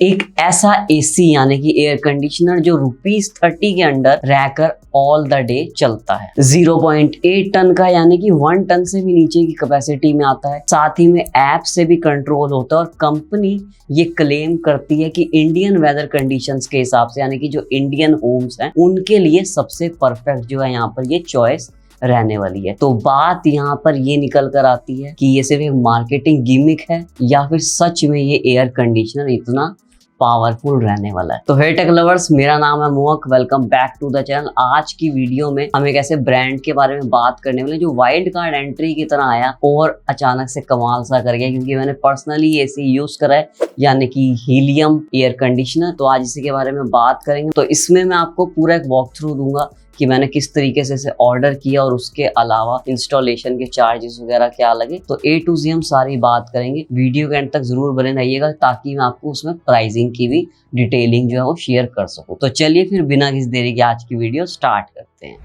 एक ऐसा एसी यानी कि एयर कंडीशनर जो ₹30 के अंडर रहकर ऑल द डे चलता है। 0.8 टन का यानी कि 1 टन से भी नीचे की कैपेसिटी में आता है। साथ ही में ऐप से भी कंट्रोल होता है और कंपनी ये क्लेम करती है कि इंडियन वेदर कंडीशंस के हिसाब से यानी कि जो इंडियन होम्स हैं उनके लिए सबसे परफेक्ट जो है यहाँ पर ये चॉइस रहने वाली है। तो बात यहाँ पर ये निकल कर आती है कि ये सिर्फ एक मार्केटिंग गिमिक है या फिर सच में ये एयर कंडीशनर इतना पावरफुल रहने वाला है। तो हे टेक लवर्स, मेरा नाम है Mohak, welcome back to the channel. आज की वीडियो में हम एक ऐसे ब्रांड के बारे में बात करने वाले जो वाइल्ड कार्ड एंट्री की तरह आया और अचानक से कमाल सा कर गया, क्योंकि मैंने पर्सनली एसी यूज करा है यानी कि हीलियम एयर कंडीशनर। तो आज इसी के बारे में बात करेंगे। तो इसमें मैं आपको पूरा एक वॉक थ्रू दूंगा कि मैंने किस तरीके से इसे ऑर्डर किया और उसके अलावा इंस्टॉलेशन के चार्जेस वगैरह क्या लगे। तो A to Z हम सारी बात करेंगे। वीडियो के एंड तक जरूर बने रहिएगा ताकि मैं आपको उसमें प्राइसिंग की भी डिटेलिंग जो है वो शेयर कर सकूं। तो चलिए फिर बिना किसी देरी के आज की वीडियो स्टार्ट करते हैं।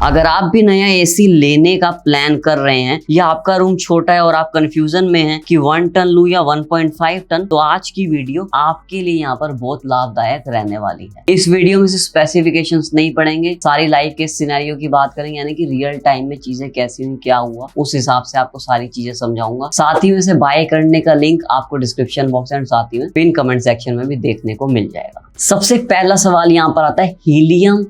अगर आप भी नया एसी लेने का प्लान कर रहे हैं या आपका रूम छोटा है और आप कंफ्यूजन में हैं कि 1 टन लूं या 1.5 टन, तो आज की वीडियो आपके लिए यहाँ पर बहुत लाभदायक रहने वाली है। इस वीडियो में से स्पेसिफिकेशंस नहीं पढ़ेंगे, सारी लाइव के सिनेरियो की बात करेंगे यानी कि रियल टाइम में चीजें कैसी हुई, क्या हुआ, उस हिसाब से आपको सारी चीजें समझाऊंगा। साथ ही में से बाय करने का लिंक आपको डिस्क्रिप्शन बॉक्स एंड साथ ही में पिन कमेंट सेक्शन में भी देखने को मिल जाएगा। सबसे पहला सवाल यहाँ पर आता है, हीलियम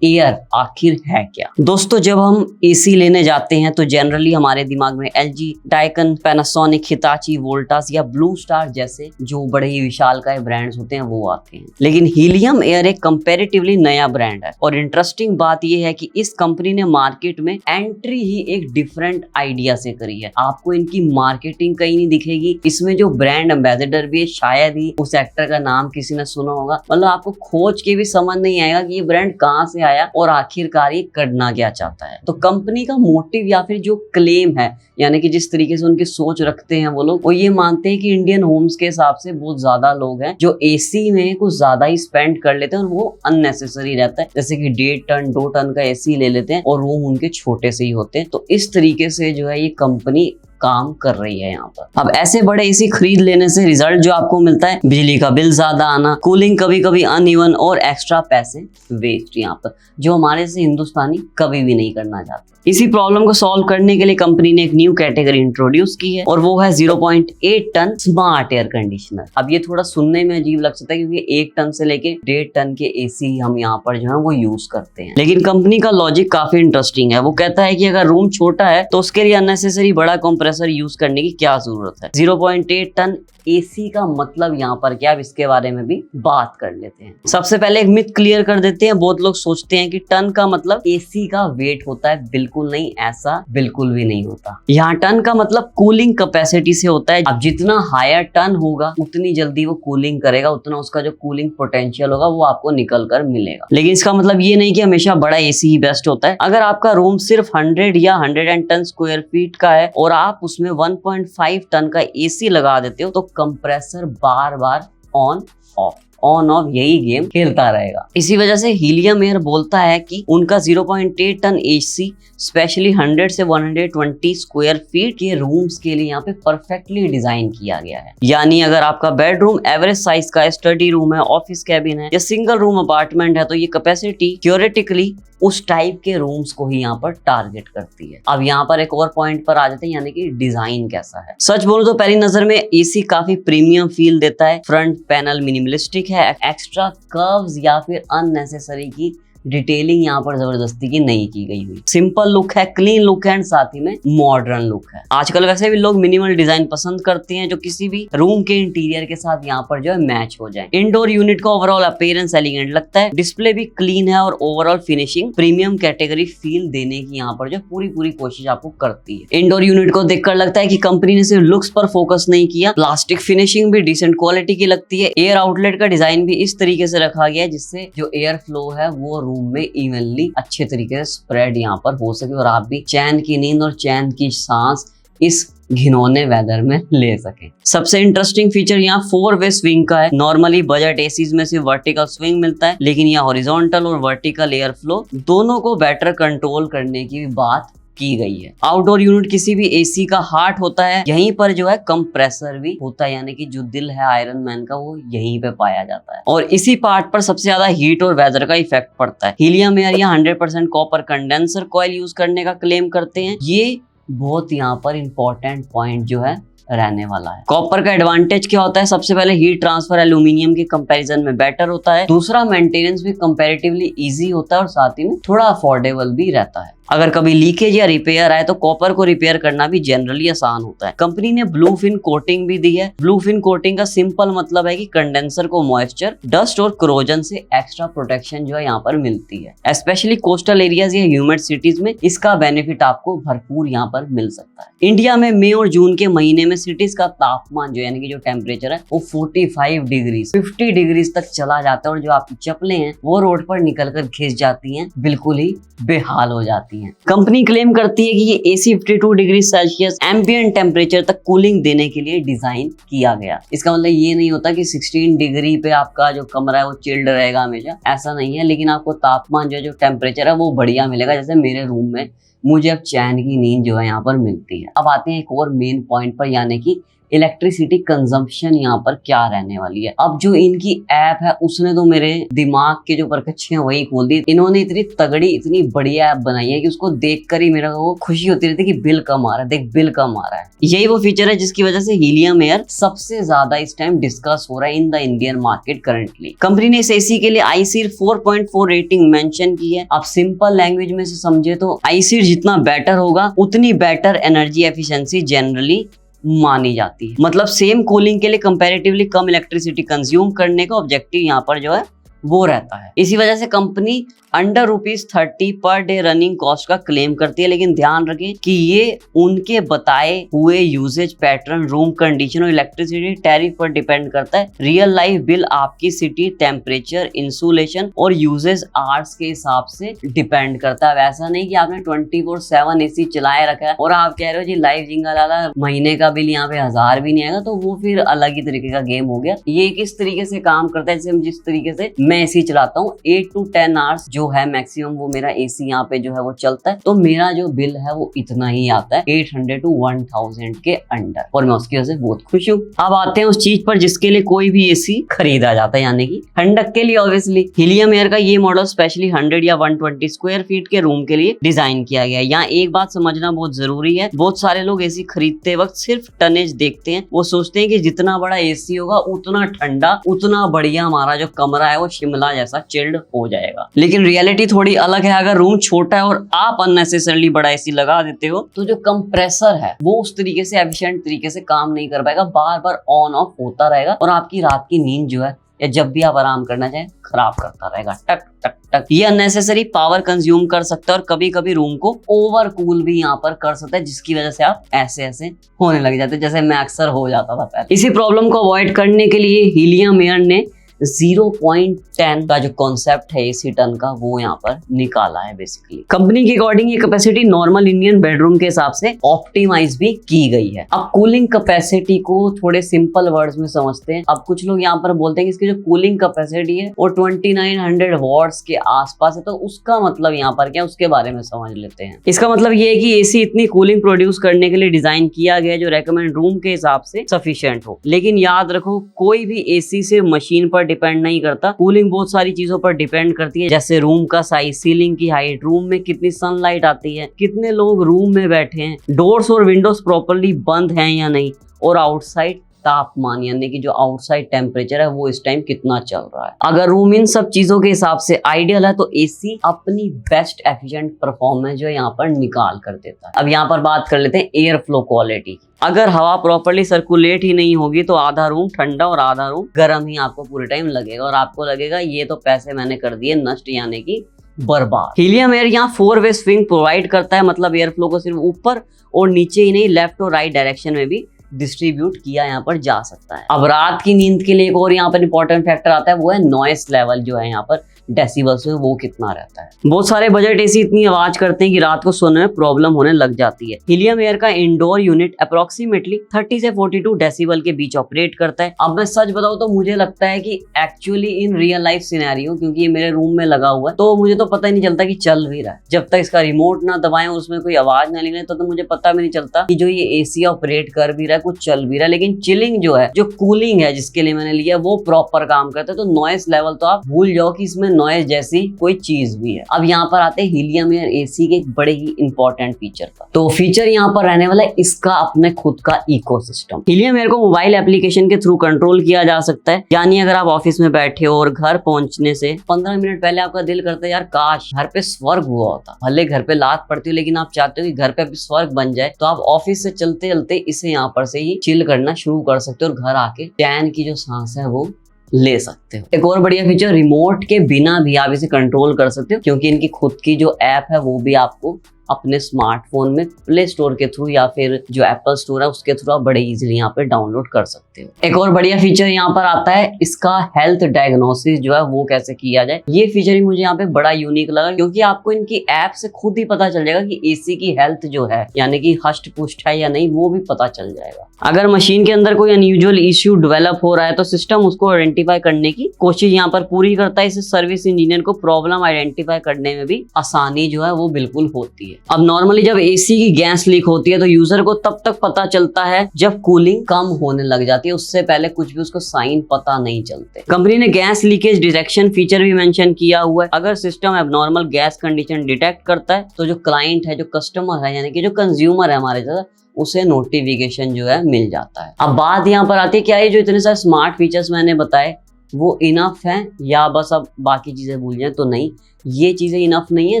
एयर आखिर है क्या? दोस्तों, जब हम एसी लेने जाते हैं तो जनरली हमारे दिमाग में LG, Daikin, Panasonic, Hitachi, Voltas या ब्लू स्टार जैसे जो बड़े ही विशालकाय ब्रांड्स होते हैं वो आते हैं। लेकिन हीलियम एयर एक कंपैरेटिवली नया ब्रांड है और इंटरेस्टिंग बात यह है कि इस कंपनी ने मार्केट में एंट्री ही एक डिफरेंट आइडिया से करी है। आपको इनकी मार्केटिंग कहीं नहीं दिखेगी। इसमें जो ब्रांड एम्बेसडर भी है शायद ही उस एक्टर का नाम किसी ने सुना होगा। मतलब आपको खोज के भी समझ नहीं आएगा कि ये ब्रांड कहाँ से आया और आखिरकार ये करना क्या चाहता है। तो कंपनी का मोटिव या फिर जो क्लेम है यानी कि जिस तरीके से उनकी सोच रखते हैं वो लोग, वो ये मानते हैं कि इंडियन होम्स के हिसाब से बहुत ज्यादा लोग हैं जो एसी में कुछ ज्यादा ही स्पेंड कर लेते हैं और वो अननेसेसरी रहता है। जैसे कि 1.5 टन 2 टन का एसी ले लेते हैं और रूम उनके छोटे से ही होते हैं। तो इस तरीके से जो है ये कंपनी काम कर रही है यहाँ पर। अब ऐसे बड़े एसी खरीद लेने से रिजल्ट जो आपको मिलता है, बिजली का बिल ज्यादा आना, कूलिंग कभी कभी अनइवन और एक्स्ट्रा पैसे वेस्ट यहाँ पर, जो हमारे से हिंदुस्तानी कभी भी नहीं करना चाहते। इसी प्रॉब्लम को सॉल्व करने के लिए कंपनी ने एक न्यू कैटेगरी इंट्रोड्यूस की है और वो है 0.8 टन स्मार्ट एयर कंडीशनर। अब ये थोड़ा सुनने में अजीब लग सकता है क्योंकि 1 टन से लेके 1.5 टन के एसी हम यहाँ पर जो है वो यूज करते हैं। लेकिन कंपनी का लॉजिक काफी इंटरेस्टिंग है। वो कहता है कि अगर रूम छोटा है तो उसके लिए अननेसेसरी बड़ा कंप्रेसर यूज करने की क्या जरूरत है। 0.8 टन एसी का मतलब यहाँ पर क्या, अब इसके बारे में भी बात कर लेते हैं। सबसे पहले एक मिथ क्लियर कर देते हैं। बहुत लोग सोचते हैं कि टन का मतलब एसी का वेट होता है। बिल्कुल नहीं, ऐसा बिल्कुल भी नहीं होता। यहाँ टन का मतलब कूलिंग कैपेसिटी से होता है। अब जितना हायर टन होगा उतनी जल्दी वो कूलिंग करेगा, उतना उसका जो कूलिंग पोटेंशियल होगा वो आपको निकल कर मिलेगा। लेकिन इसका मतलब ये नहीं कि हमेशा बड़ा एसी ही बेस्ट होता है। अगर आपका रूम सिर्फ 100 या 110 स्क्वायर फीट का है और आप उसमें 1.5 टन का एसी लगा देते हो तो compressor bar bar on off यही गेम खेलता रहेगा। इसी वजह से हीलियम एयर बोलता है कि उनका 0.8 टन एसी स्पेशली 100 से 120 स्क्वायर फीट के रूम्स के लिए यहाँ पे परफेक्टली डिजाइन किया गया है। यानी अगर आपका बेडरूम एवरेज साइज का है, स्टडी रूम है, ऑफिस कैबिन है या सिंगल रूम अपार्टमेंट है, तो ये कैपेसिटी थ्योरेटिकली उस टाइप के रूम्स को ही यहाँ पर टारगेट करती है। अब यहाँ पर एक और पॉइंट पर आ जाते हैं यानी कि डिजाइन कैसा है। सच बोलूं तो पहली नजर में एसी काफी प्रीमियम फील देता है। फ्रंट पैनल मिनिमलिस्टिक है, एक्स्ट्रा कर्व्स या फिर अननेसेसरी की डिटेलिंग यहाँ पर जबरदस्ती की नहीं की गई हुई। सिंपल लुक है, क्लीन लुक है एंड साथ ही में मॉडर्न लुक है। आजकल वैसे भी लोग मिनिमल डिजाइन पसंद करते हैं जो किसी भी रूम के इंटीरियर के साथ यहाँ पर जो है मैच हो जाए। इंडोर यूनिट का ओवरऑल अपीयरेंस एलिगेंट लगता है। डिस्प्ले भी क्लीन है और overall finishing premium category feel देने की यहाँ पर जो पूरी कोशिश आपको करती है। इंडोर यूनिट को देखकर लगता है कि कंपनी ने सिर्फ लुक्स पर फोकस नहीं किया, प्लास्टिक फिनिशिंग भी डिसेंट क्वालिटी की लगती है। एयर आउटलेट का डिजाइन भी इस तरीके से रखा गया है जिससे जो एयर फ्लो है वो रूम में इवनली अच्छे तरीके से स्प्रेड यहाँ पर हो सके और आप भी चैन की नींद और चैन की सांस इस घिनौने वेदर में ले सके। सबसे इंटरेस्टिंग फीचर यहाँ 4 वे स्विंग का है। नॉर्मली बजट एसीज में सिर्फ वर्टिकल स्विंग मिलता है, लेकिन यहाँ हॉरिजॉन्टल और वर्टिकल एयर फ्लो दोनों को बेटर कंट्रोल करने की बात की गई है। आउटडोर यूनिट किसी भी एसी का हार्ट होता है, यहीं पर जो है कंप्रेसर भी होता है, यानी कि जो दिल है आयरन मैन का वो यहीं पे पाया जाता है और इसी पार्ट पर सबसे ज्यादा हीट और वेदर का इफेक्ट पड़ता है। हीलियम एयर यहाँ 100% कॉपर कंडेंसर कॉइल यूज करने का क्लेम करते हैं। ये बहुत यहाँ पर इंपॉर्टेंट पॉइंट जो है रहने वाला है। कॉपर का एडवांटेज क्या होता है? सबसे पहले हीट ट्रांसफर एल्यूमिनियम के कंपैरिजन में बेटर होता है। दूसरा, मेंटेनेंस भी कंपैरेटिवली इजी होता है और साथ ही में थोड़ा अफोर्डेबल भी रहता है। अगर कभी लीकेज या रिपेयर आए तो कॉपर को रिपेयर करना भी जनरली आसान होता है। कंपनी ने ब्लूफिन कोटिंग भी दी है। ब्लूफिन कोटिंग का सिंपल मतलब है कि कंडेंसर को मॉइस्चर, डस्ट और क्रोजन से एक्स्ट्रा प्रोटेक्शन जो है यहाँ पर मिलती है। स्पेशली कोस्टल एरियाज या ह्यूमिड सिटीज में इसका बेनिफिट आपको भरपूर यहाँ पर मिल सकता है। इंडिया में मई और जून के महीने में सिटीज का तापमान जो यानी कि जो टेम्परेचर है वो 45 डिग्री 50 डिग्री तक चला जाता है और जो आपकी चप्पलें हैं वो रोड पर निकल कर घिस जाती हैं, बिल्कुल ही बेहाल हो जाती हैं। कंपनी क्लेम करती है कि ये AC 52 degree Celsius ambient temperature तक कूलिंग देने के लिए डिजाइन किया गया। इसका मतलब ये नहीं होता कि 16 डिग्री पे आपका जो कमरा है वो चिल्ड रहेगा हमेशा, ऐसा नहीं है। लेकिन आपको तापमान जो टेम्परेचर है वो बढ़िया मिलेगा। जैसे मेरे रूम में मुझे अब चैन की नींद जो है यहाँ पर मिलती है। अब आते हैं एक और मेन पॉइंट पर, यानी कि इलेक्ट्रिसिटी कंजम्पशन यहाँ पर क्या रहने वाली है। अब जो इनकी ऐप है उसने तो मेरे दिमाग के जो परखच्चियां वही खोल दी। इन्होंने इतनी तगड़ी इतनी बढ़िया ऐप बनाई है कि उसको देखकर ही मेरा वो खुशी होती रहती है कि बिल कम आ रहा है, देख बिल कम आ रहा है। यही वो फीचर है जिसकी वजह से हीलियम एयर सबसे ज्यादा इस टाइम डिस्कस हो रहा है in the Indian market currently. Company ने इस एसी के लिए आईसीर 4.4 रेटिंग मेंशन की है। आप सिंपल लैंग्वेज में से समझे तो आईसीर जितना बेटर होगा उतनी बेटर एनर्जी एफिशिएंसी जनरली मानी जाती है। मतलब सेम कूलिंग के लिए कंपैरेटिवली कम इलेक्ट्रिसिटी कंज्यूम करने का ऑब्जेक्टिव यहाँ पर जो है वो रहता है। इसी वजह से company under ₹30 per day running cost का क्लेम करती है। लेकिन ध्यान रखें कि ये उनके बताए हुए यूजेज पैटर्न, रूम कंडीशन और इलेक्ट्रिसिटी टैरिफ पर डिपेंड करता है। रियल लाइफ बिल आपकी सिटी, टेम्परेचर, इंसुलेशन और यूजेज आवर्स के हिसाब से डिपेंड करता है। वैसा नहीं कि आपने 24/7 एसी चलाए रखा है और आप कह रहे हो जी लाइव जिंगा लाला महीने का बिल यहाँ पे 1000 भी नहीं आएगा, तो वो फिर अलग ही तरीके का गेम हो गया। ये किस तरीके से काम करता है, जैसे जिस तरीके से मैं एसी चलाता हूँ 8 to 10 आवर्स जो है मैक्सिमम वो मेरा एसी यहाँ पे जो है वो चलता है, तो मेरा जो बिल है वो इतना ही आता है 800 to 1000 के अंडर, और मैं उसकी वजह से बहुत खुश हूँ। अब आते हैं उस चीज पर जिसके लिए कोई भी एसी खरीदा जाता है, यानी कि ठंडक के लिए। ऑब्वियसली हीलियम एयर का ये मॉडल स्पेशली 100 या 120 स्क्वायर फीट के रूम के लिए डिजाइन किया गया है। यहाँ एक बात समझना बहुत जरूरी है, बहुत सारे लोग एसी खरीदते वक्त सिर्फ टनेज देखते हैं। वो सोचते हैं कि जितना बड़ा एसी होगा उतना ठंडा, उतना बढ़िया हमारा जो कमरा है वो शिमला जैसा चिल्ड हो जाएगा। लेकिन रियलिटी थोड़ी अलग है। अगर रूम छोटा है और आप अननेसेसरली बड़ा एसी लगा देते हो तो जो कंप्रेसर है वो उस तरीके से एफिशिएंट तरीके से काम नहीं कर पाएगा, बार बार ऑन ऑफ होता रहेगा और आपकी रात की नींद जो है या जब भी आप आराम करना चाहें खराब करता रहेगा, टक टक टक। ये अननेसेसरी पावर कंज्यूम कर सकता है और कभी कभी रूम को ओवर कूल भी यहाँ पर कर सकता है, जिसकी वजह से आप ऐसे ऐसे होने लग जाते हैं, जैसे मैं अक्सर हो जाता था पहले। इसी प्रॉब्लम को अवॉइड करने के लिए हीलियम एयर ने 0.10 का जो कॉन्सेप्ट है एसी टन का वो यहाँ पर निकाला है। बेसिकली कंपनी के अकॉर्डिंग ये कैपेसिटी नॉर्मल इंडियन बेडरूम के हिसाब से ऑप्टिमाइज भी की गई है। अब कूलिंग कैपेसिटी को थोड़े सिंपल वर्ड्स में समझते हैं। अब कुछ लोग यहाँ पर बोलते हैं कि इसकी जो कूलिंग कैपेसिटी है वो 2900 वॉट्स के आसपास है, तो उसका मतलब यहाँ पर क्या, उसके बारे में समझ लेते हैं। इसका मतलब ये है कि एसी इतनी कूलिंग प्रोड्यूस करने के लिए डिजाइन किया गया जो रेकमेंड रूम के हिसाब से सफिशिएंट हो। लेकिन याद रखो कोई भी एसी से मशीन पर डिपेंड नहीं करता, कूलिंग बहुत सारी चीजों पर डिपेंड करती है, जैसे रूम का साइज, सीलिंग की हाइट, रूम में कितनी सनलाइट आती है, कितने लोग रूम में बैठे हैं, डोर्स और विंडोज प्रॉपर्ली बंद हैं या नहीं, और आउटसाइड तापमान यानी कि जो आउटसाइड टेम्परेचर है वो इस टाइम कितना चल रहा है। अगर रूम इन सब चीजों के हिसाब से आइडियल है तो एसी अपनी बेस्ट एफिशिएंट परफॉर्मेंस जो यहाँ पर निकाल कर देता है। अब यहाँ पर बात कर लेते हैं एयर फ्लो क्वालिटी की। अगर हवा प्रॉपर्ली सर्कुलेट ही नहीं होगी तो आधा रूम ठंडा और आधा रूम गर्म ही आपको पूरे टाइम लगेगा और आपको लगेगा ये तो पैसे मैंने कर दिए नष्ट, यानी कि बर्बाद। हीलियम एयर यहाँ 4-वे स्विंग प्रोवाइड करता है, मतलब एयर फ्लो को सिर्फ ऊपर और नीचे ही नहीं लेफ्ट और राइट डायरेक्शन में भी डिस्ट्रीब्यूट किया यहाँ पर जा सकता है। अब रात की नींद के लिए एक और यहाँ पर इंपॉर्टेंट फैक्टर आता है, वो है नॉइस लेवल जो है यहाँ पर डेसिबल्स में वो कितना रहता है। बहुत सारे बजट एसी इतनी आवाज करते हैं कि रात को सोने में प्रॉब्लम होने लग जाती है। हीलियम एयर का इंडोर यूनिट अप्रोक्सीमेटली 30 से 42 डेसिबल के बीच ऑपरेट करता है। अब मैं सच बताऊं तो मुझे लगता है कि actually in real life scenario, क्योंकि ये मेरे रूम में लगा हुआ है, तो मुझे तो पता ही नहीं चलता कि चल भी रहा है। जब तक इसका रिमोट ना दबाएं, उसमें कोई आवाज ना निकले, तो मुझे पता भी नहीं चलता कि जो ये एसी ऑपरेट कर भी रहा है, कुछ चल भी रहा है। लेकिन चिलिंग जो है, जो कूलिंग है जिसके लिए मैंने लिया, वो प्रॉपर काम करता है। तो नॉइस लेवल तो आप भूल जाओ कि इसमें नॉइस जैसी कोई चीज भी है। अब यहाँ पर आते हैं हीलियम एयर एसी के एक बड़े ही इंपॉर्टेंट फीचर पर। तो फीचर यहाँ पर रहने वाला है इसका अपने खुद का इकोसिस्टम। हीलियम एयर को मोबाइल एप्लीकेशन के थ्रू कंट्रोल किया जा सकता है। यानी अगर आप ऑफिस में बैठे हो और घर पहुंचने से 15 मिनट पहले आपका दिल करता है यार काश घर पे स्वर्ग हुआ होता, भले घर पे लात पड़ती हो लेकिन आप चाहते हो कि घर पे भी स्वर्ग बन जाए, तो आप ऑफिस से चलते चलते इसे यहाँ पर से ही चिल करना शुरू कर सकते हो और घर आके चैन की जो सांस है वो ले सकते हो। एक और बढ़िया फीचर, रिमोट के बिना भी आप इसे कंट्रोल कर सकते हो, क्योंकि इनकी खुद की जो ऐप है वो भी आपको अपने स्मार्टफोन में प्ले स्टोर के थ्रू या फिर जो एप्पल स्टोर है उसके थ्रू आप बड़े इजीली यहाँ पे डाउनलोड कर सकते हो। एक और बढ़िया फीचर यहाँ पर आता है इसका हेल्थ डायग्नोसिस जो है वो कैसे किया जाए। ये फीचर ही मुझे यहाँ पे बड़ा यूनिक लगा, क्योंकि आपको इनकी ऐप से खुद ही पता चल जाएगा कि एसी की हेल्थ जो है यानी कि हष्ट पुष्ट है या नहीं, वो भी पता चल जाएगा। अगर मशीन के अंदर कोई अनयूजुअल इश्यू डेवलप हो रहा है तो सिस्टम उसको आइडेंटिफाई करने की कोशिश यहाँ पर पूरी करता है। इससे सर्विस इंजीनियर को प्रॉब्लम आइडेंटिफाई करने में भी आसानी जो है वो बिल्कुल होती है। अब नॉर्मली जब एसी की गैस लीक होती है तो यूजर को तब तक पता चलता है जब कूलिंग कम होने लग जाती है, उससे पहले कुछ भी उसको साइन पता नहीं चलते। कंपनी ने गैस लीकेज डिटेक्शन फीचर भी मेंशन किया हुआ है। अगर system abnormal gas condition detect करता है तो जो क्लाइंट है, जो कस्टमर है यानी कि जो कंज्यूमर है हमारे जैसा, उसे नोटिफिकेशन जो है मिल जाता है। अब बात यहाँ पर आती है क्या ये जो इतने सारे स्मार्ट फीचर्स मैंने बताए वो इनफ है या बस अब बाकी चीजें भूल जाए, तो नहीं, ये चीजें इनफ नहीं है।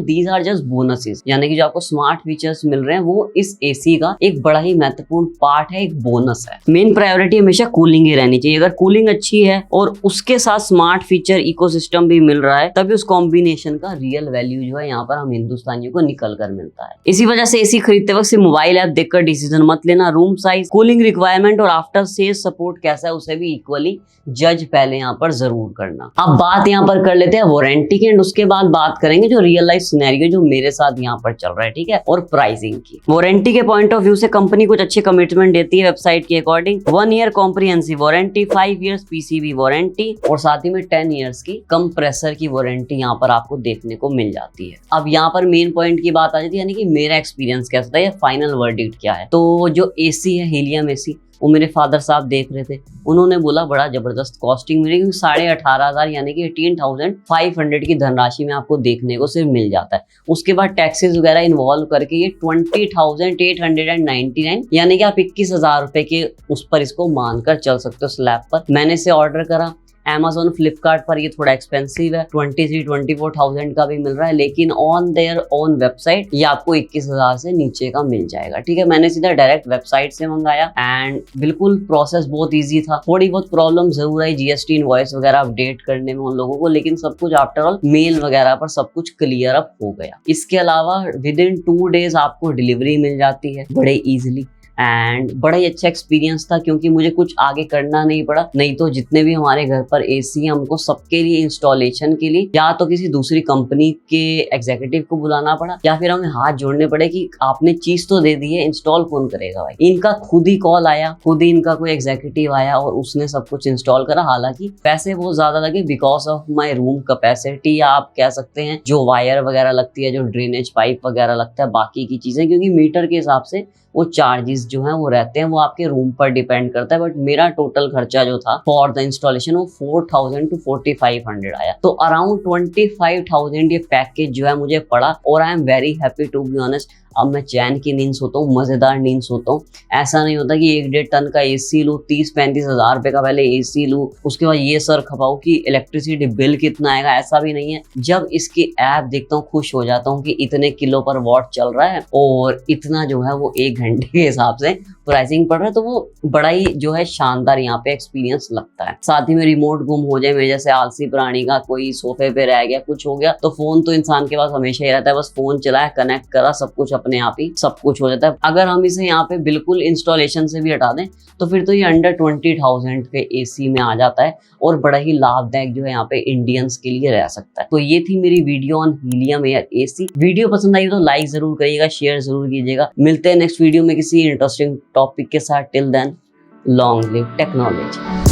दीज आर जस्ट बोनसेस, यानी कि जो आपको स्मार्ट फीचर्स मिल रहे हैं वो इस एसी का एक बड़ा ही महत्वपूर्ण पार्ट है, एक बोनस है। मेन प्रायोरिटी हमेशा कूलिंग ही रहनी चाहिए। अगर कूलिंग अच्छी है और उसके साथ स्मार्ट फीचर इकोसिस्टम भी मिल रहा है, तभी उस कॉम्बिनेशन का रियल वैल्यू जो है यहाँ पर हम हिंदुस्तानियों को निकल कर मिलता है। इसी वजह से एसी खरीदते वक्त सिर्फ मोबाइल ऐप देखकर डिसीजन मत लेना। रूम साइज, कूलिंग रिक्वायरमेंट और आफ्टर सेल्स सपोर्ट कैसा है उसे भी इक्वली जज पहले यहाँ पर जरूर करना। अब बात यहाँ पर कर लेते हैं वारंटी की, एंड उसके बाद बात करेंगे जो रियल लाइफ सिनेरियो जो मेरे साथ यहाँ पर चल रहा है, ठीक है, और प्राइसिंग की। वारंटी के पॉइंट ऑफ व्यू से कंपनी कुछ अच्छे कमिटमेंट देती है वेबसाइट के according. 1 year comprehensive warranty, 5 years PCB warranty और साथ ही में 10 इयर्स की कंप्रेसर की वारंटी यहाँ पर आपको देखने को मिल जाती है। अब यहाँ पर मेन पॉइंट की बात आ जाती है, यानी कि मेरा एक्सपीरियंस कैसा था या फाइनल वर्डिक्ट क्या है। तो जो एसी है हीलियम एसी, वो मेरे फादर साहब देख रहे थे, उन्होंने बोला बड़ा जबरदस्त कॉस्टिंग मिली, क्योंकि 18,500 यानी कि 18,500 की धनराशि में आपको देखने को सिर्फ मिल जाता है। उसके बाद टैक्सेस वगैरह इन्वॉल्व करके ये 20,899 यानी कि आप 21,000 रुपए के उस पर इसको मानकर चल सकते हो स्लैब पर। मैंने इसे ऑर्डर करा Amazon, फ्लिपकार्ट पर ये थोड़ा एक्सपेंसिव है, 23-24,000 का भी मिल रहा है, लेकिन ऑन देयर ओन वेबसाइट ये आपको 21,000 से नीचे का मिल जाएगा। ठीक है, मैंने सीधा डायरेक्ट वेबसाइट से मंगाया एंड बिल्कुल प्रोसेस बहुत इजी था। थोड़ी बहुत प्रॉब्लम जरूर आई जीएसटी इनवॉइस वगैरह अपडेट करने में उन लोगों को, लेकिन सब कुछ आफ्टर ऑल मेल वगैरह पर सब कुछ क्लियर अप हो गया। इसके अलावा विद इन 2 डेज आपको डिलीवरी मिल जाती है बड़े इजिली, एंड बड़ा ही अच्छा एक्सपीरियंस था, क्योंकि मुझे कुछ आगे करना नहीं पड़ा। नहीं तो जितने भी हमारे घर पर एसी हमको सबके लिए इंस्टॉलेशन के लिए या तो किसी दूसरी कंपनी के एग्जीक्यूटिव को बुलाना पड़ा या फिर हमें हाथ जोड़ने पड़े कि आपने चीज तो दे दी है, इंस्टॉल कौन करेगा भाई। इनका खुद ही कॉल आया, खुद ही इनका कोई एग्जीक्यूटिव आया और उसने सब कुछ इंस्टॉल करा। हालांकि पैसे बहुत ज्यादा लगे because of my room capacity, या आप कह सकते हैं जो वायर वगैरह लगती है, जो ड्रेनेज पाइप वगैरह लगता है, बाकी की चीजें, क्योंकि मीटर के हिसाब से वो चार्जेस जो हैं वो रहते हैं, वो आपके रूम पर डिपेंड करता है। बट मेरा टोटल खर्चा जो था फॉर द इंस्टॉलेशन वो 4,000 to 4,500 आया। तो अराउंड 25,000 ये पैकेज जो है मुझे पड़ा और I am very happy to be honest. अब मैं चैन की नींद सोता हूँ, मजेदार नींद सोता हूँ। ऐसा नहीं होता कि 1-1.5 टन का एसी लूँ, 30-35 हज़ार रुपए का पहले एसी लूँ, उसके बाद ये सर खपाऊँ कि इलेक्ट्रिसिटी बिल कितना आएगा, ऐसा भी नहीं है। जब इसकी ऐप देखता हूँ खुश हो जाता हूँ कि इतने किलो पर वॉट चल रहा है और इतना जो है वो 1 घंटे के हिसाब से प्राइसिंग पड़ रहा है, तो वो बड़ा ही जो है शानदार यहाँ पे एक्सपीरियंस लगता है। साथ ही में रिमोट गुम हो जाए, मेरे जैसे आलसी प्राणी का कोई सोफे पे रह गया, कुछ हो गया, तो फोन तो इंसान के पास हमेशा ही रहता है, बस फोन चलाया, कनेक्ट करा, सब कुछ अपने आप ही सब कुछ हो जाता है। अगर हम इसे यहाँ पे बिल्कुल इंस्टॉलेशन से भी हटा दें तो फिर तो ये अंडर 20,000 के एसी में आ जाता है और बड़ा ही लाभदायक जो है यहाँ पे इंडियंस के लिए रह सकता है। तो ये थी मेरी video on helium air AC. Video पसंद आई तो लाइक जरूर करिएगा, शेयर जरूर कीजिएगा। मिलते हैं नेक्स्ट वीडियो में किसी इंटरेस्टिंग टॉपिक के साथ। Till then, long live technology.